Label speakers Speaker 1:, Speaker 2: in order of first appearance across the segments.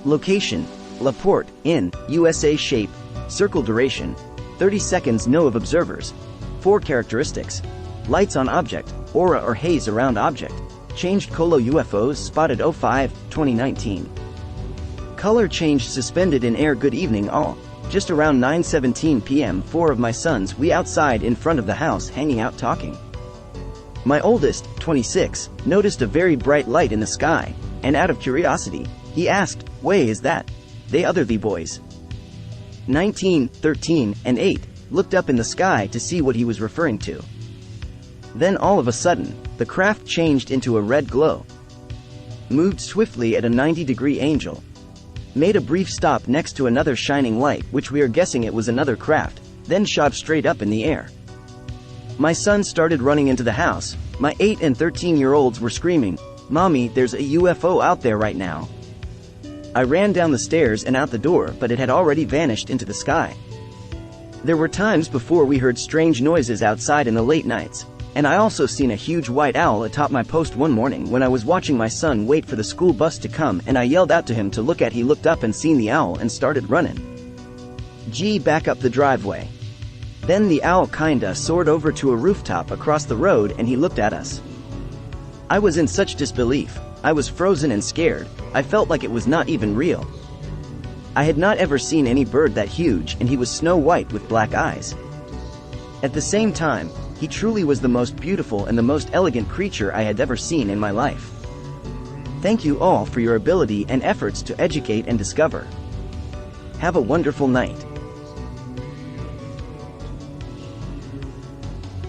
Speaker 1: Location: La Porte, in, USA. Shape: circle. Duration: 30 seconds. No of observers. 4 characteristics: lights on object, aura or haze around object. Changed color. UFOs spotted 05/2019. Color changed. Suspended in air. Good evening all. Just around 9:17 p.m. 4 of my sons we outside in front of the house hanging out talking. My oldest, 26, noticed a very bright light in the sky, and out of curiosity, he asked, "Way is that?" They other the boys, 19, 13, and 8, looked up in the sky to see what he was referring to. Then all of a sudden, the craft changed into a red glow, moved swiftly at a 90-degree angle, made a brief stop next to another shining light, which we are guessing it was another craft, then shot straight up in the air. My sons started running into the house. My 8 and 13-year-olds were screaming, "Mommy, there's a UFO out there right now." I ran down the stairs and out the door, but it had already vanished into the sky. There were times before we heard strange noises outside in the late nights, and I also seen a huge white owl atop my post one morning when I was watching my son wait for the school bus to come, and I yelled out to him to look at. He looked up and seen the owl and started running. Back up the driveway. Then the owl kinda soared over to a rooftop across the road and he looked at us. I was in such disbelief. I was frozen and scared. I felt like it was not even real. I had not ever seen any bird that huge, and he was snow white with black eyes. At the same time, he truly was the most beautiful and the most elegant creature I had ever seen in my life. Thank you all for your ability and efforts to educate and discover. Have a wonderful night.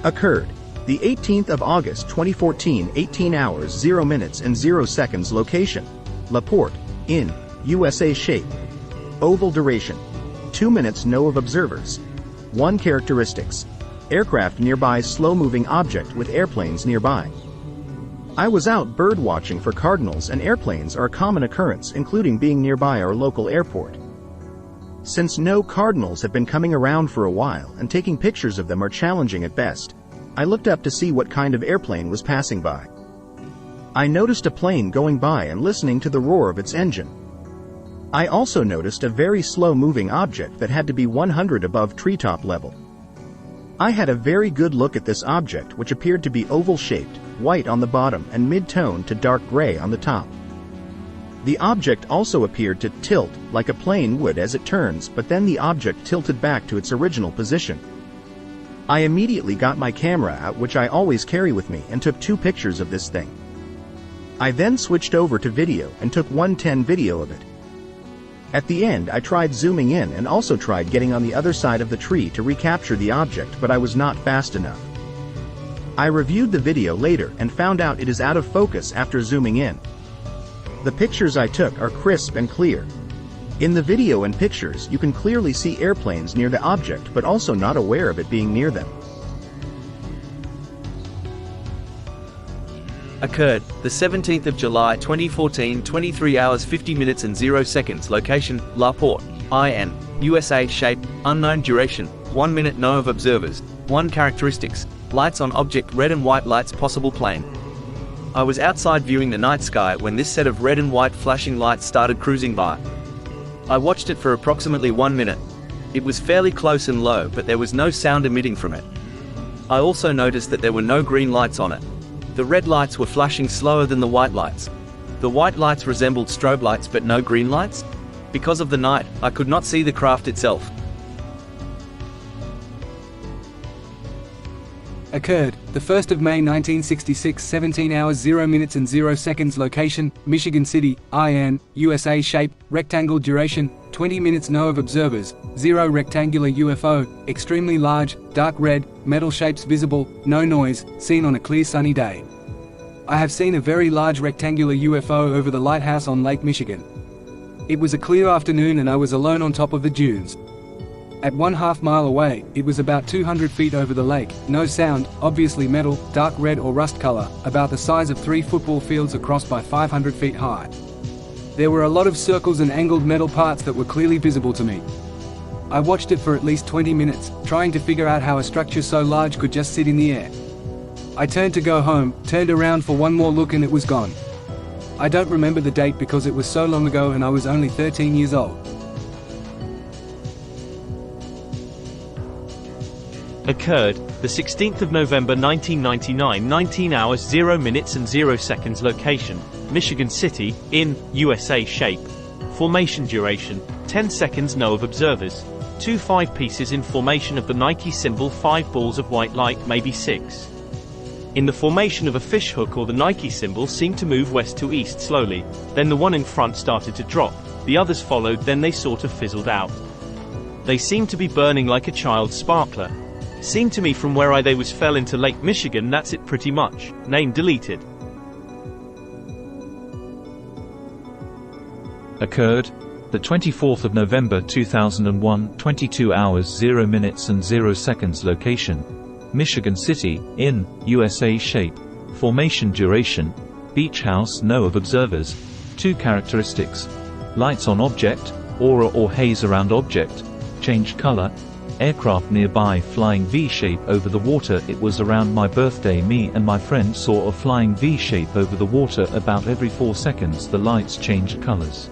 Speaker 2: Occurred the 18th of August 2014, 18 hours 0 minutes and 0 seconds. Location: La Porte, in, USA. Shape: oval. Duration: 2 minutes. No of observers. 1 characteristics: aircraft nearby. Slow-moving object with airplanes nearby. I was out bird watching for cardinals, and airplanes are a common occurrence, including being nearby our local airport. Since no cardinals have been coming around for a while and taking pictures of them are challenging at best, I looked up to see what kind of airplane was passing by. I noticed a plane going by and listening to the roar of its engine. I also noticed a very slow-moving object that had to be 100 above treetop level. I had a very good look at this object, which appeared to be oval-shaped, white on the bottom and mid-tone to dark gray on the top. The object also appeared to tilt like a plane would as it turns, but then the object tilted back to its original position. I immediately got my camera out, which I always carry with me, and took 2 pictures of this thing. I then switched over to video and took 1:10 video of it. At the end I tried zooming in and also tried getting on the other side of the tree to recapture the object, but I was not fast enough. I reviewed the video later and found out it is out of focus after zooming in. The pictures I took are crisp and clear. In the video and pictures you can clearly see airplanes near the object, but also not aware of it being near them.
Speaker 3: Occurred the 17th of July 2014, 23 hours 50 minutes and 0 seconds. Location: La Porte, IN, USA. Shape: unknown. Duration: 1 minute. No of observers. 1 characteristics: lights on object. Red and white lights. Possible plane. I was outside viewing the night sky when this set of red and white flashing lights started cruising by. I watched it for approximately 1 minute. It was fairly close and low, but there was no sound emitting from it. I also noticed that there were no green lights on it. The red lights were flashing slower than the white lights. The white lights resembled strobe lights but no green lights. Because of the night, I could not see the craft itself.
Speaker 4: Occurred the 1st of May 1966, 17 hours 0 minutes and 0 seconds. Location: Michigan City, IN, USA. Shape: rectangle. Duration: 20 minutes. No of observers. 0 rectangular UFO, extremely large, dark red, metal shapes visible, no noise, seen on a clear sunny day. I have seen a very large rectangular UFO over the lighthouse on Lake Michigan. It was a clear afternoon and I was alone on top of the dunes. At 1/2 mile away, it was about 200 feet over the lake, no sound, obviously metal, dark red or rust color, about the size of 3 football fields across by 500 feet high. There were a lot of circles and angled metal parts that were clearly visible to me. I watched it for at least 20 minutes, trying to figure out how a structure so large could just sit in the air. I turned to go home, turned around for one more look and it was gone. I don't remember the date because it was so long ago and I was only 13 years old.
Speaker 5: Occurred, the 16th of November 1999, 19 hours 0 minutes and 0 seconds. Location, Michigan City, in, USA. Shape, formation duration, 10 seconds. Know of observers, 2 5 pieces in formation of the Nike symbol, 5 balls of white light, maybe 6. In the formation of a fishhook, or the Nike symbol seemed to move west to east slowly, then the one in front started to drop, the others followed, then they sort of fizzled out. They seemed to be burning like a child's sparkler. Seemed to me from where they was fell into Lake Michigan. That's it pretty much. Name deleted.
Speaker 6: Occurred, the 24th of November 2001, 22 hours 0 minutes and 0 seconds. Location, Michigan City, in, USA. Shape, formation duration, beach house. Know of observers, 2 characteristics, lights on object, aura or haze around object, changed color, aircraft nearby, flying V-shape over the water. It was around my birthday. Me and my friend saw a flying V-shape over the water. About every 4 seconds the lights changed colors.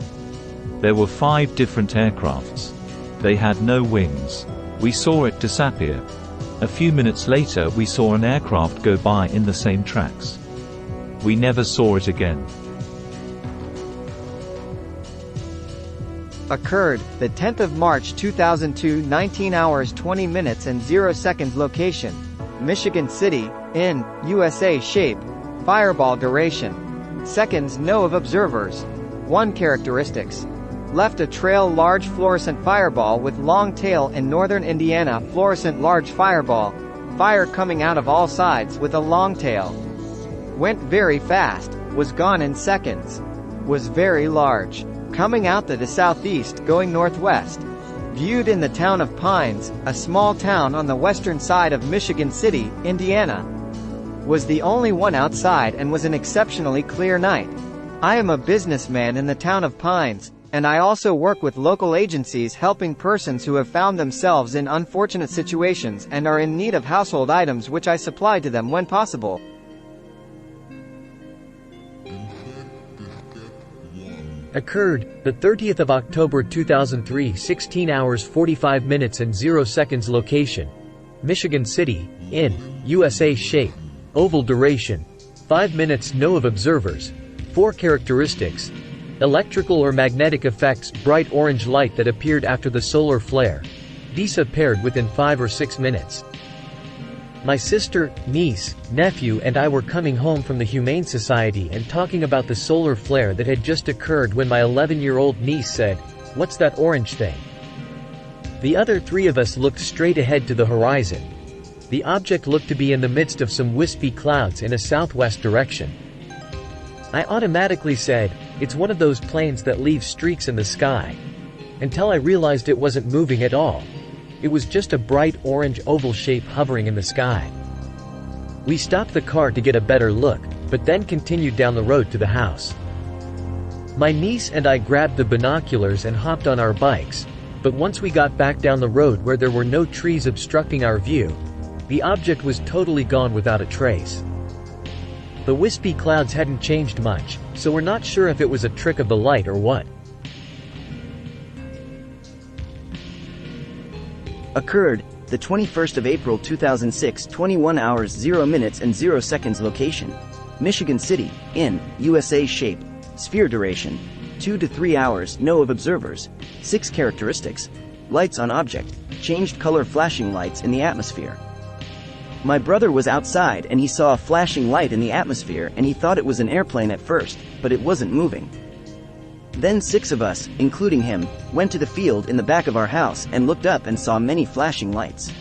Speaker 6: There were 5 different aircrafts. They had no wings. We saw it disappear. A few minutes later we saw an aircraft go by in the same tracks. We never saw it again.
Speaker 7: Occurred, the 10th of March 2002, 19 hours 20 minutes and 0 seconds. Location, Michigan City, in, USA. Shape, fireball duration, seconds. Know of observers, 1 characteristics, left a trail, large fluorescent fireball with long tail in northern Indiana. Fluorescent large fireball, fire coming out of all sides with a long tail. Went very fast, was gone in seconds. Was very large, coming out the southeast going northwest. Viewed in the town of Pines, a small town on the western side of Michigan City, Indiana. Was the only one outside and was an exceptionally clear night. I am a businessman in the town of Pines, and I also work with local agencies helping persons who have found themselves in unfortunate situations and are in need of household items, which I supply to them when possible.
Speaker 8: Occurred, the 30th of October 2003, 16 hours 45 minutes and 0 seconds. Location, Michigan City, in, USA. Shape, oval duration, 5 minutes. Know of observers, 4 characteristics, electrical or magnetic effects, bright orange light that appeared after the solar flare, disappeared within 5 or 6 minutes. My sister, niece, nephew and I were coming home from the Humane Society and talking about the solar flare that had just occurred when my 11-year-old niece said, "What's that orange thing?" The other 3 of us looked straight ahead to the horizon. The object looked to be in the midst of some wispy clouds in a southwest direction. I automatically said, "It's one of those planes that leave streaks in the sky," until I realized it wasn't moving at all. It was just a bright orange oval shape hovering in the sky. We stopped the car to get a better look, but then continued down the road to the house. My niece and I grabbed the binoculars and hopped on our bikes, but once we got back down the road where there were no trees obstructing our view, the object was totally gone without a trace. The wispy clouds hadn't changed much, so we're not sure if it was a trick of the light or what.
Speaker 1: Occurred, the 21st of April 2006, 21 hours 0 minutes and 0 seconds. Location, Michigan City, in, USA. Shape, sphere duration, 2 to 3 hours. Know of observers, 6 characteristics, lights on object, changed color, flashing lights in the atmosphere. My brother was outside and he saw a flashing light in the atmosphere and he thought it was an airplane at first, but it wasn't moving. Then 6 of us, including him, went to the field in the back of our house and looked up and saw many flashing lights.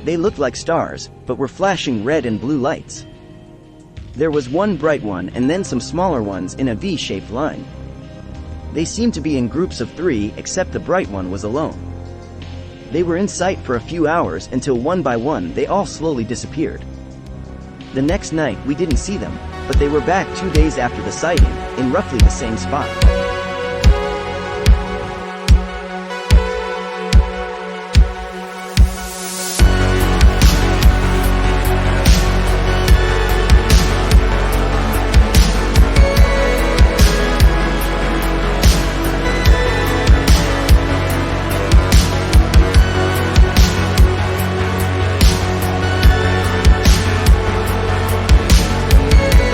Speaker 1: They looked like stars, but were flashing red and blue lights. There was one bright one and then some smaller ones in a V-shaped line. They seemed to be in groups of 3, except the bright one was alone. They were in sight for a few hours until one by one they all slowly disappeared. The next night we didn't see them, but they were back 2 days after the sighting, in roughly the same spot.